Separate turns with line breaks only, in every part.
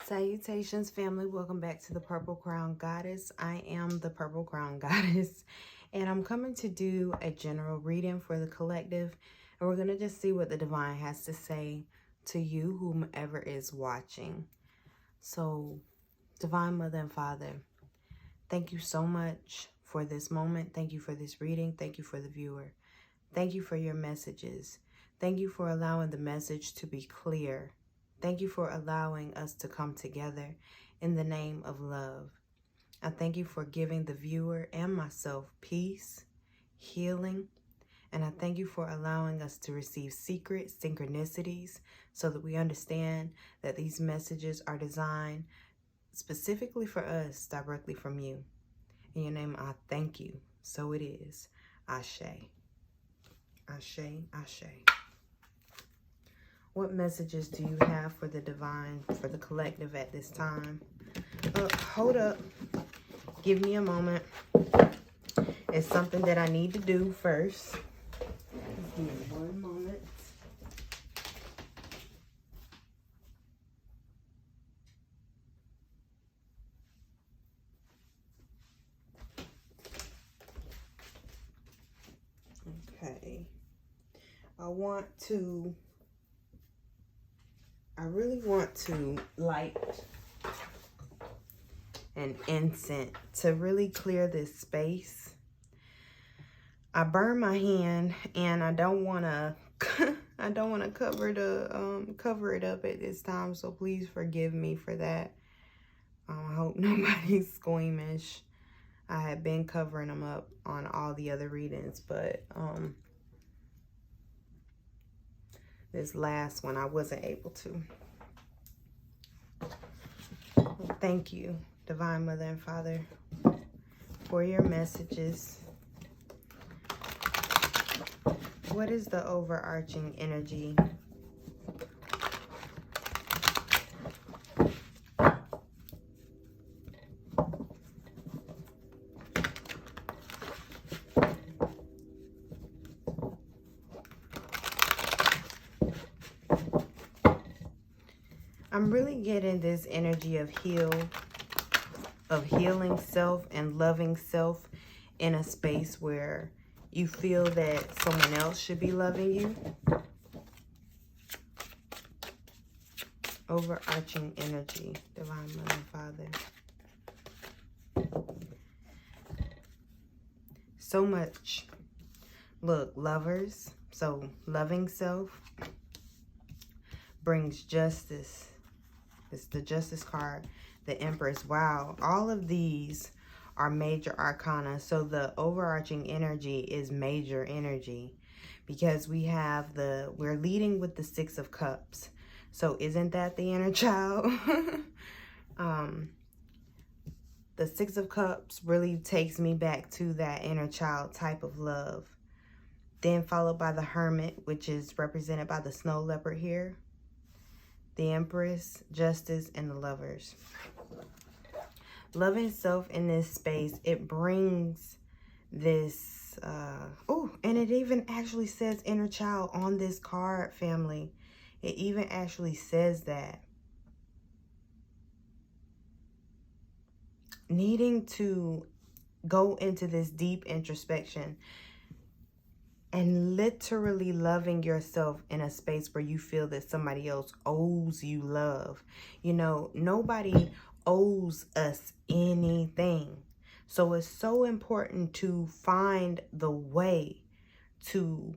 Salutations, family. Welcome back to the Purple Crown Goddess. I am the Purple Crown Goddess, and I'm coming to do a general reading for the collective, and we're going to just see what the divine has to say to you, whomever is watching. So, Divine Mother and Father, thank you so much for this moment. Thank you for this reading. Thank you for the viewer. Thank you for your messages. Thank you for allowing the message to be clear. Thank you for allowing us to come together in the name of love. I thank you for giving the viewer and myself peace, healing, and I thank you for allowing us to receive secret synchronicities so that we understand that these messages are designed specifically for us, directly from you. In your name, I thank you. So it is. Ashe. Ashe, Ashe. What messages do you have for the divine, for the collective at this time? Hold up. Give me a moment. It's something that I need to do first. Just give me one moment. Okay. I really want to light an incense to really clear this space. I burned my hand and I don't want to cover it up at this time, so please forgive me for that. I hope nobody's squeamish. I had been covering them up on all the other readings, but this last one I wasn't able to. Thank you, Divine Mother and Father, for your messages. What is the overarching energy? I'm really getting this energy of healing self and loving self in a space where you feel that someone else should be loving you. Overarching energy, Divine Mother and Father. So much. Look, lovers. So loving self brings justice. It's the Justice card, the Empress. Wow, all of these are major arcana. So the overarching energy is major energy because we're leading with the Six of Cups. So isn't that the inner child? The Six of Cups really takes me back to that inner child type of love. Then followed by the Hermit, which is represented by the snow leopard here. The Empress, Justice, and the Lovers. Loving self in this space, it brings this, and it even actually says inner child on this card, family. It even actually says that. Needing to go into this deep introspection and literally loving yourself in a space where you feel that somebody else owes you love. You know, nobody owes us anything. So it's so important to find the way to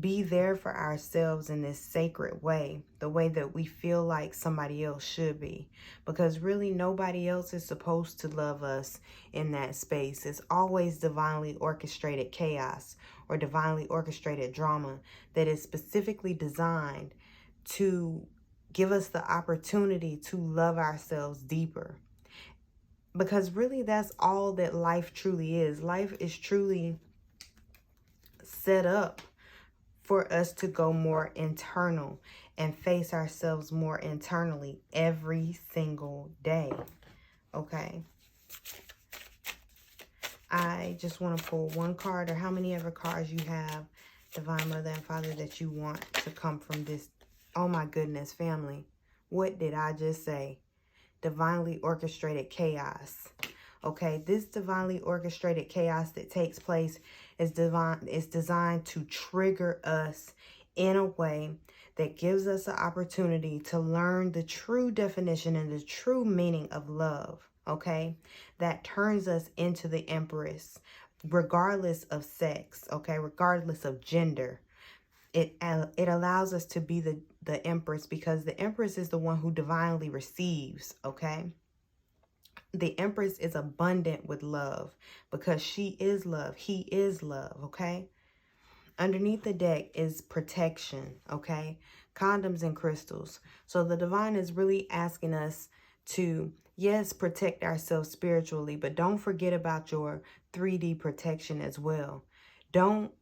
be there for ourselves in this sacred way, the way that we feel like somebody else should be. Because really nobody else is supposed to love us in that space. It's always divinely orchestrated chaos or divinely orchestrated drama that is specifically designed to give us the opportunity to love ourselves deeper. Because really that's all that life truly is. Life is truly set up for us to go more internal and face ourselves more internally every single day. Okay. I just want to pull one card, or how many ever cards you have, Divine Mother and Father, that you want to come from this. Oh my goodness, family. What did I just say? divinely orchestrated chaos. Okay, this divinely orchestrated chaos that takes place is designed to trigger us in a way that gives us an opportunity to learn the true definition and the true meaning of love. Okay, that turns us into the Empress, regardless of sex. Okay, regardless of gender. It allows us to be the Empress, because the Empress is the one who divinely receives. Okay. The Empress is abundant with love because she is love. He is love, okay? Underneath the deck is protection, okay? Condoms and crystals. So the divine is really asking us to, yes, protect ourselves spiritually, but don't forget about your 3D protection as well. Don't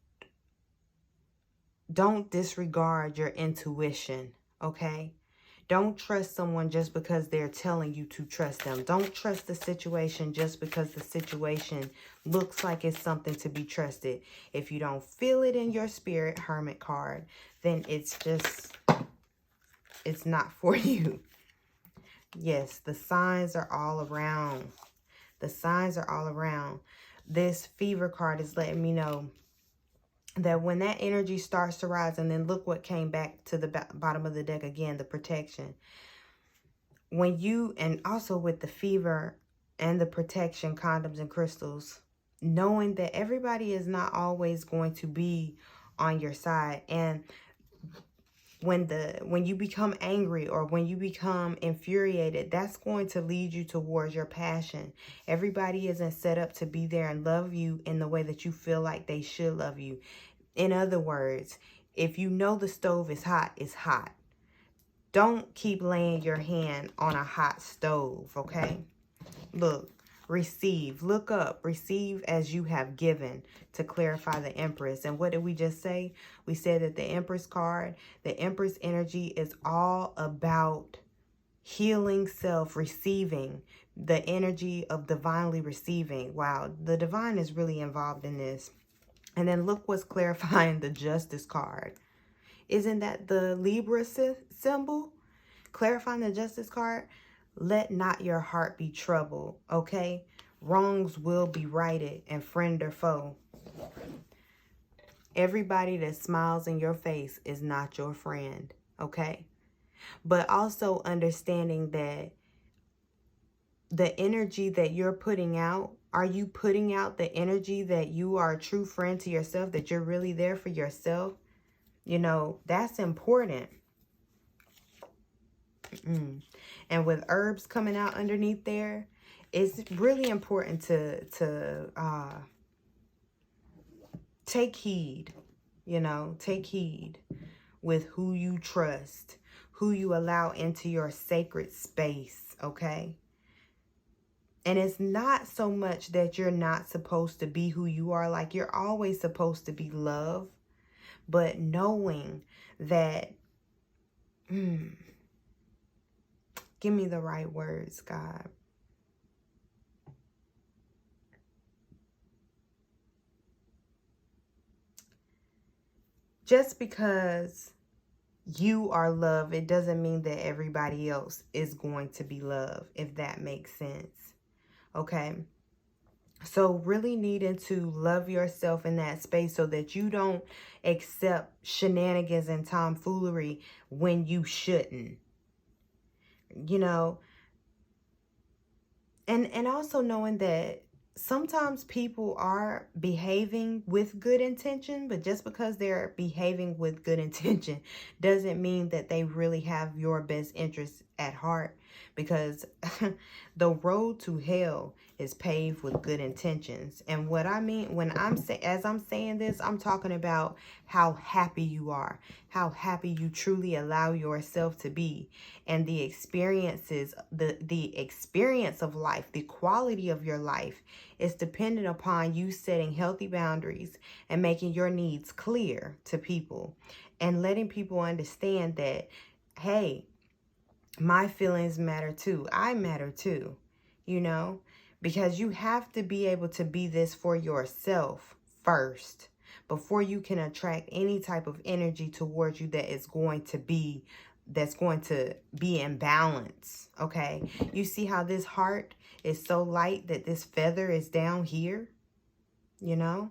disregard your intuition, okay? Don't trust someone just because they're telling you to trust them. Don't trust the situation just because the situation looks like it's something to be trusted. If you don't feel it in your spirit, Hermit card, then it's not for you. Yes, the signs are all around. The signs are all around. This Fever card is letting me know that when that energy starts to rise, and then look what came back to the bottom of the deck again, the protection. When you, and also with the fever and the protection, condoms and crystals, knowing that everybody is not always going to be on your side. And when you become angry or when you become infuriated, that's going to lead you towards your passion. Everybody isn't set up to be there and love you in the way that you feel like they should love you. In other words, if you know the stove is hot, it's hot. Don't keep laying your hand on a hot stove, okay? Look, receive, look up, receive as you have given, to clarify the Empress. And what did we just say? We said that the Empress card, the Empress energy is all about healing self, receiving, the energy of divinely receiving. Wow, the divine is really involved in this. And then look what's clarifying the Justice card. Isn't that the Libra symbol? Clarifying the Justice card. Let not your heart be troubled, okay? Wrongs will be righted, and friend or foe. Everybody that smiles in your face is not your friend, okay? But also understanding that the energy that you're putting out, are you putting out the energy that you are a true friend to yourself, that you're really there for yourself? You know, that's important. And with herbs coming out underneath there, it's really important to take heed, you know, take heed with who you trust, who you allow into your sacred space, okay? And it's not so much that you're not supposed to be who you are. Like, you're always supposed to be love, but knowing that, give me the right words, God. Just because you are love, it doesn't mean that everybody else is going to be love, if that makes sense. Okay? So really needing to love yourself in that space so that you don't accept shenanigans and tomfoolery when you shouldn't. You know, and also knowing that sometimes people are behaving with good intention, but just because they're behaving with good intention doesn't mean that they really have your best interests at heart, because the road to hell is paved with good intentions. And what I mean when as I'm saying this, I'm talking about how happy you are, how happy you truly allow yourself to be, and the experiences, the experience of life, the quality of your life is dependent upon you setting healthy boundaries and making your needs clear to people, and letting people understand that, hey, my feelings matter too. I matter too, you know, because you have to be able to be this for yourself first before you can attract any type of energy towards you that is going to be that's going to be in balance. Okay, you see how this heart is so light that this feather is down here, you know,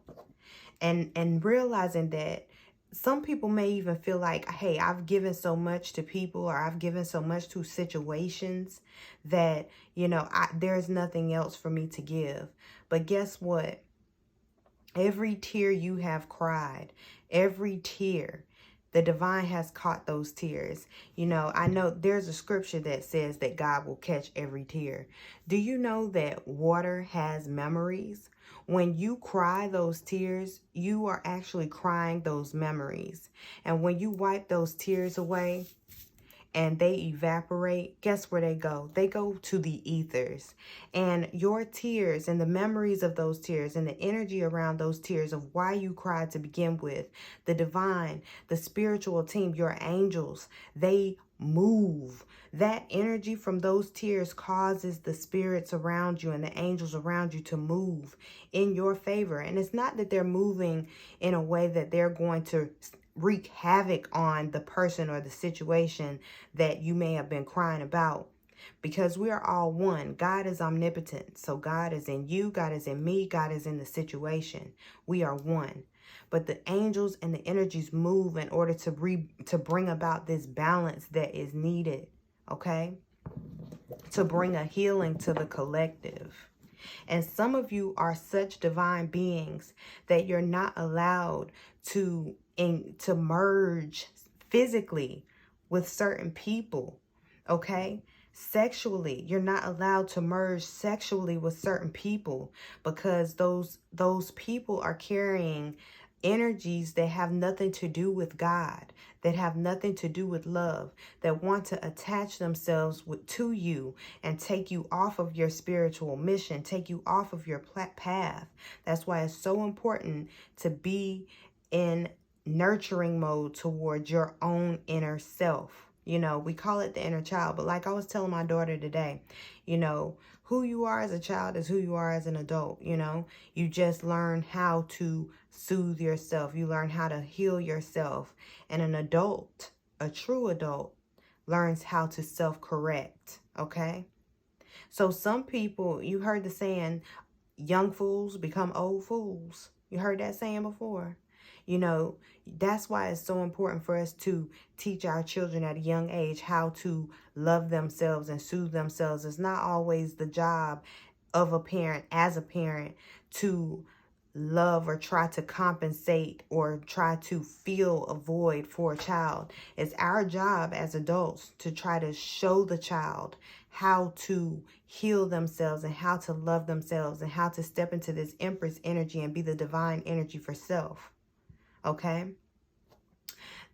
and realizing that some people may even feel like, hey, I've given so much to people, or I've given so much to situations that, you know, there's nothing else for me to give. But guess what? Every tear you have cried, every tear, the divine has caught those tears. You know, I know there's a scripture that says that God will catch every tear. Do you know that water has memories? When you cry those tears, you are actually crying those memories. And when you wipe those tears away, and they evaporate, guess where they go? They go to the ethers. And your tears and the memories of those tears and the energy around those tears of why you cried to begin with, the divine, the spiritual team, your angels, they move. That energy from those tears causes the spirits around you and the angels around you to move in your favor. And it's not that they're moving in a way that they're going to wreak havoc on the person or the situation that you may have been crying about, because we are all one. God is omnipotent. So God is in you, God is in me, God is in the situation. We are one. But the angels and the energies move in order to bring about this balance that is needed, okay? To bring a healing to the collective. And some of you are such divine beings that you're not allowed to merge physically with certain people, okay? Sexually, you're not allowed to merge sexually with certain people, because those people are carrying energies that have nothing to do with God, that have nothing to do with love, that want to attach themselves to you and take you off of your spiritual mission, take you off of your path. That's why it's so important to be in nurturing mode towards your own inner self. You know, we call it the inner child, but like I was telling my daughter today, you know, who you are as a child is who you are as an adult. You know, you just learn how to soothe yourself. You learn how to heal yourself. And an adult, a true adult, learns how to self-correct. Okay. So some people, you heard the saying, young fools become old fools. You heard that saying before. You know, that's why it's so important for us to teach our children at a young age how to love themselves and soothe themselves. It's not always the job of a parent, as a parent, to love or try to compensate or try to fill a void for a child. It's our job as adults to try to show the child how to heal themselves and how to love themselves and how to step into this Empress energy and be the divine energy for self. Okay?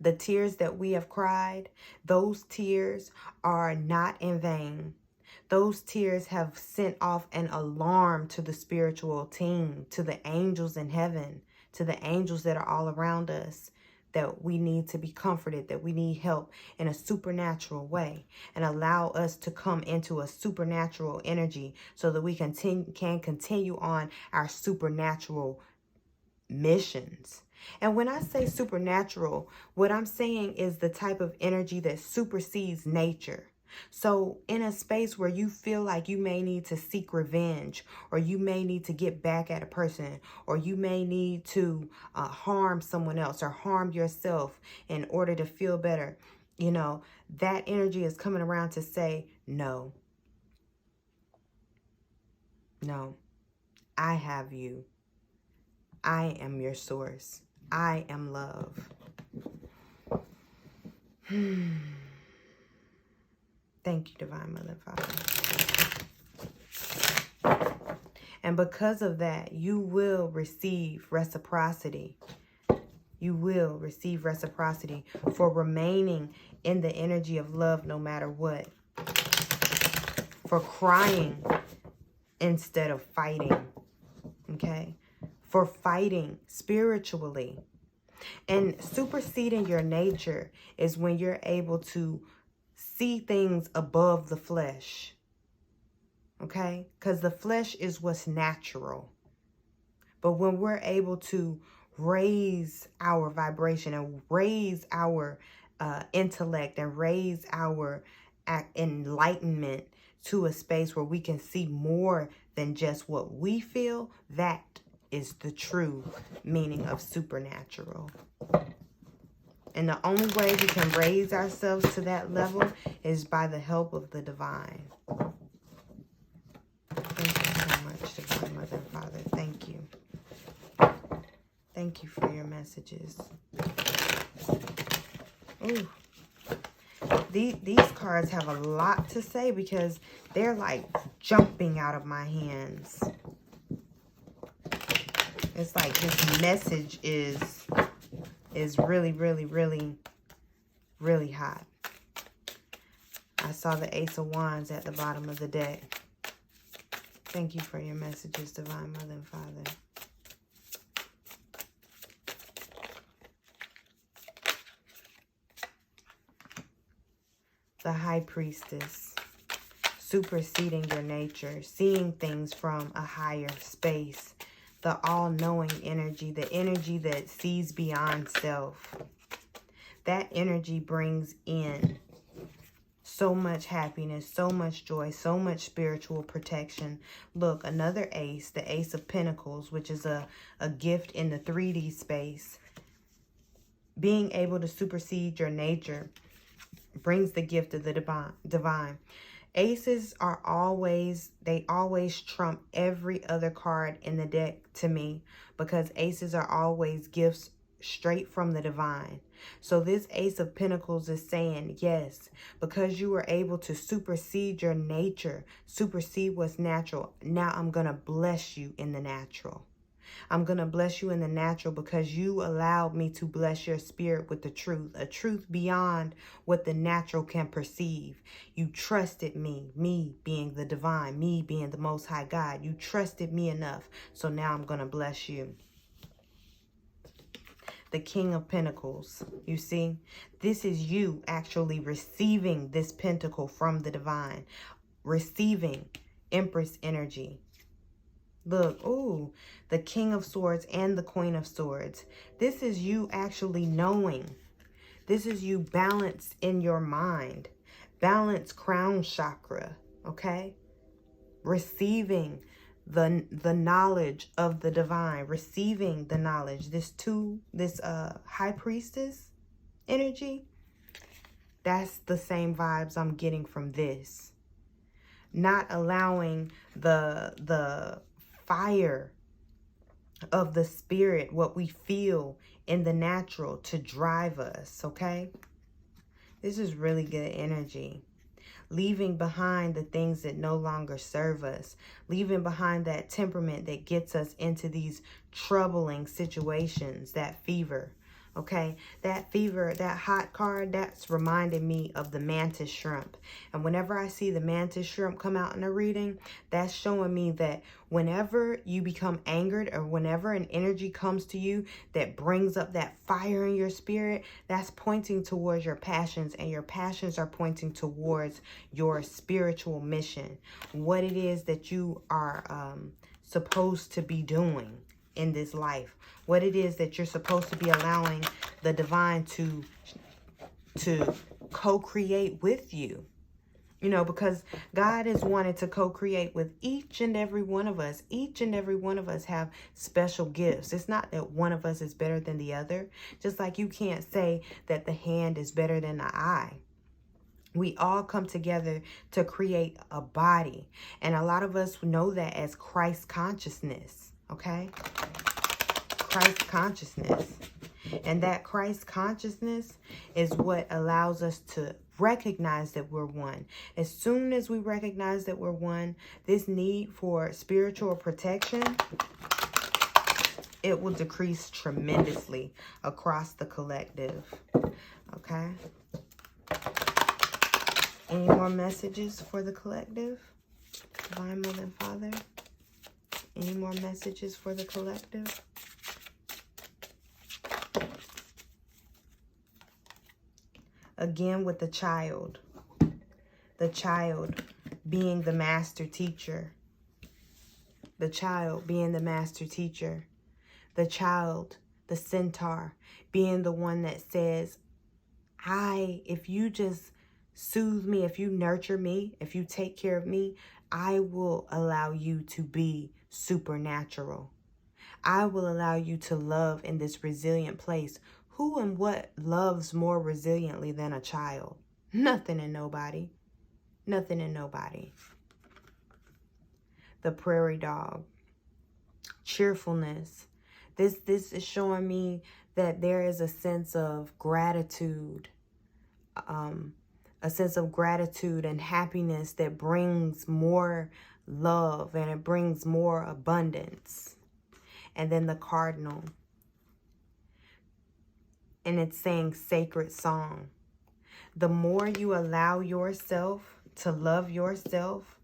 The tears that we have cried, those tears are not in vain. Those tears have sent off an alarm to the spiritual team, to the angels in heaven, to the angels that are all around us, that we need to be comforted, that we need help in a supernatural way, and allow us to come into a supernatural energy so that we can continue on our supernatural missions. And when I say supernatural, what I'm saying is the type of energy that supersedes nature. So in a space where you feel like you may need to seek revenge, or you may need to get back at a person, or you may need to harm someone else or harm yourself in order to feel better, you know, that energy is coming around to say, no, I have you. I am your source. I am love. Thank you, Divine Mother and Father. And because of that, you will receive reciprocity. You will receive reciprocity for remaining in the energy of love no matter what. For crying instead of fighting. Okay? For fighting spiritually. And superseding your nature is when you're able to see things above the flesh. Okay? Because the flesh is what's natural. But when we're able to raise our vibration and raise our intellect and raise our enlightenment to a space where we can see more than just what we feel, that is the true meaning of supernatural. And the only way we can raise ourselves to that level is by the help of the divine. Thank you so much, Divine Mother and Father. Thank you. Thank you for your messages. Ooh. These cards have a lot to say because they're like jumping out of my hands. It's like this message is really, really, really, really hot. I saw the Ace of Wands at the bottom of the deck. Thank you for your messages, Divine Mother and Father. The High Priestess, superseding your nature, seeing things from a higher space, the all-knowing energy, the energy that sees beyond self. That energy brings in so much happiness, so much joy, so much spiritual protection. Look, another ace, the Ace of Pentacles, which is a gift in the 3D space. Being able to supersede your nature brings the gift of the divine. Aces are always, they always trump every other card in the deck to me, because aces are always gifts straight from the divine. So this Ace of Pentacles is saying, yes, because you were able to supersede your nature, supersede what's natural, now I'm going to bless you in the natural. I'm going to bless you in the natural because you allowed me to bless your spirit with the truth, a truth beyond what the natural can perceive. You trusted me being the divine, me being the Most High God. You trusted me enough, so now I'm going to bless you. The King of Pentacles, you see, this is you actually receiving this pentacle from the divine, receiving Empress energy. Look, ooh, the King of Swords and the Queen of Swords. This is you actually knowing. This is you balanced in your mind. Balanced crown chakra, okay? Receiving the knowledge of the divine. Receiving the knowledge. This High Priestess energy, that's the same vibes I'm getting from this. Not allowing the fire of the spirit, what we feel in the natural, to drive us, okay? This is really good energy. Leaving behind the things that no longer serve us. Leaving behind that temperament that gets us into these troubling situations, that fever. Okay, that fever, that hot card, that's reminding me of the mantis shrimp. And whenever I see the mantis shrimp come out in a reading, that's showing me that whenever you become angered or whenever an energy comes to you that brings up that fire in your spirit, that's pointing towards your passions, and your passions are pointing towards your spiritual mission. What it is that you are supposed to be doing in this life. What it is that you're supposed to be allowing the divine to co-create with you. You know, because God has wanted to co-create with each and every one of us. Each and every one of us have special gifts. It's not that one of us is better than the other. Just like you can't say that the hand is better than the eye. We all come together to create a body. And a lot of us know that as Christ consciousness. Okay? Christ consciousness. And that Christ consciousness is what allows us to recognize that we're one. As soon as we recognize that we're one, this need for spiritual protection, it will decrease tremendously across the collective. Okay? Any more messages for the collective? Divine Mother and Father? Any more messages for the collective? Again with the child being the master teacher, the child being the master teacher, the child, the centaur, being the one that says, if you just soothe me, if you nurture me, if you take care of me, I will allow you to be supernatural. I will allow you to love in this resilient place. Who and what loves more resiliently than a child? Nothing and nobody. Nothing and nobody. The prairie dog. Cheerfulness. This is showing me that there is a sense of gratitude. A sense of gratitude and happiness that brings more love and it brings more abundance. And then the cardinal. And it's saying sacred song. The more you allow yourself to love yourself,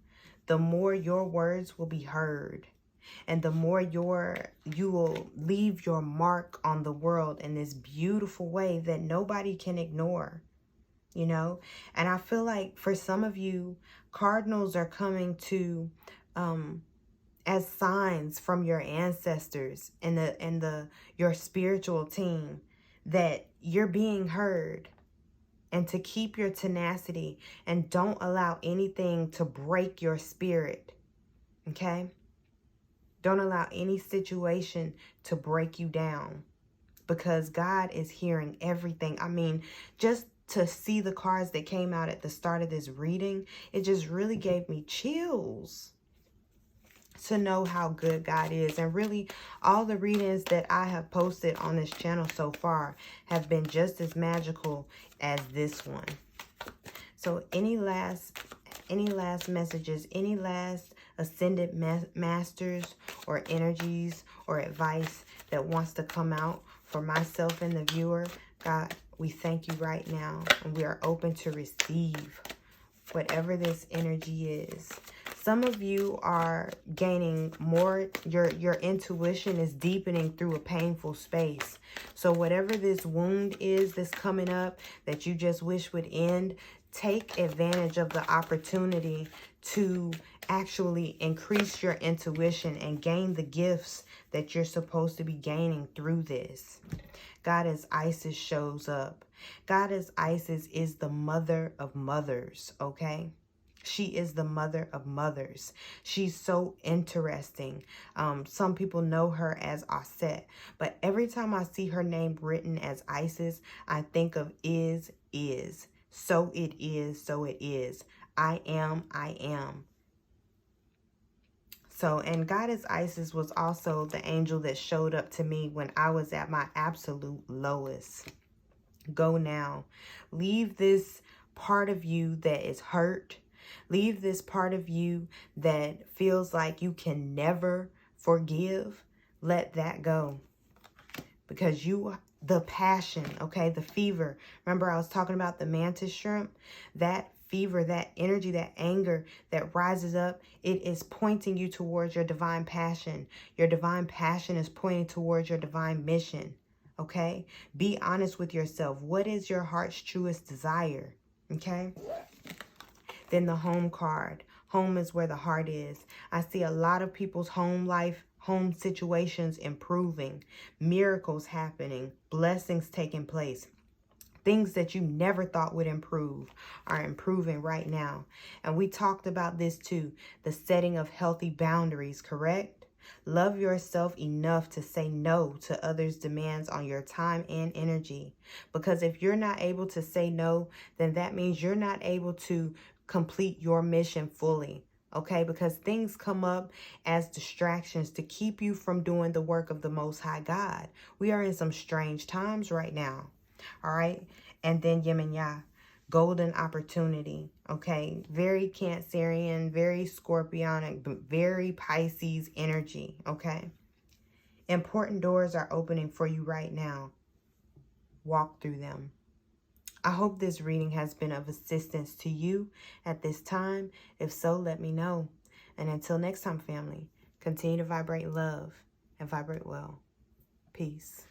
the more your words will be heard. And the more you will leave your mark on the world in this beautiful way that nobody can ignore. You know, and I feel like for some of you, cardinals are coming to as signs from your ancestors and your spiritual team that you're being heard, and to keep your tenacity and don't allow anything to break your spirit. Okay? Don't allow any situation to break you down, because God is hearing everything. I mean, just to see the cards that came out at the start of this reading, it just really gave me chills to know how good God is. And really, all the readings that I have posted on this channel so far have been just as magical as this one. So any last messages, any last ascended masters or energies or advice that wants to come out for myself and the viewer, God, we thank you right now, and we are open to receive whatever this energy is. Some of you are gaining more, your intuition is deepening through a painful space. So whatever this wound is that's coming up that you just wish would end, take advantage of the opportunity to actually increase your intuition and gain the gifts that you're supposed to be gaining through this. Goddess Isis shows up. Goddess Isis is the mother of mothers, okay? She is the mother of mothers. She's so interesting. Some people know her as Aset, but every time I see her name written as Isis, I think of is. So it is, so it is. I am, I am. So, and Goddess Isis was also the angel that showed up to me when I was at my absolute lowest. Go now. Leave this part of you that is hurt. Leave this part of you that feels like you can never forgive. Let that go. Because the passion, okay, the fever. Remember I was talking about the mantis shrimp? That fever, that energy, that anger that rises up, it is pointing you towards your divine passion. Your divine passion is pointing towards your divine mission, okay? Be honest with yourself. What is your heart's truest desire, okay? Then the home card. Home is where the heart is. I see a lot of people's home life, home situations improving, miracles happening, blessings taking place. Things that you never thought would improve are improving right now. And we talked about this too, the setting of healthy boundaries, correct? Love yourself enough to say no to others' demands on your time and energy. Because if you're not able to say no, then that means you're not able to complete your mission fully. Okay, because things come up as distractions to keep you from doing the work of the Most High God. We are in some strange times right now. All right. And then Yemenya, golden opportunity. Okay. Very Cancerian, very Scorpionic, but very Pisces energy. Okay. Important doors are opening for you right now. Walk through them. I hope this reading has been of assistance to you at this time. If so, let me know. And until next time, family, continue to vibrate love and vibrate well. Peace.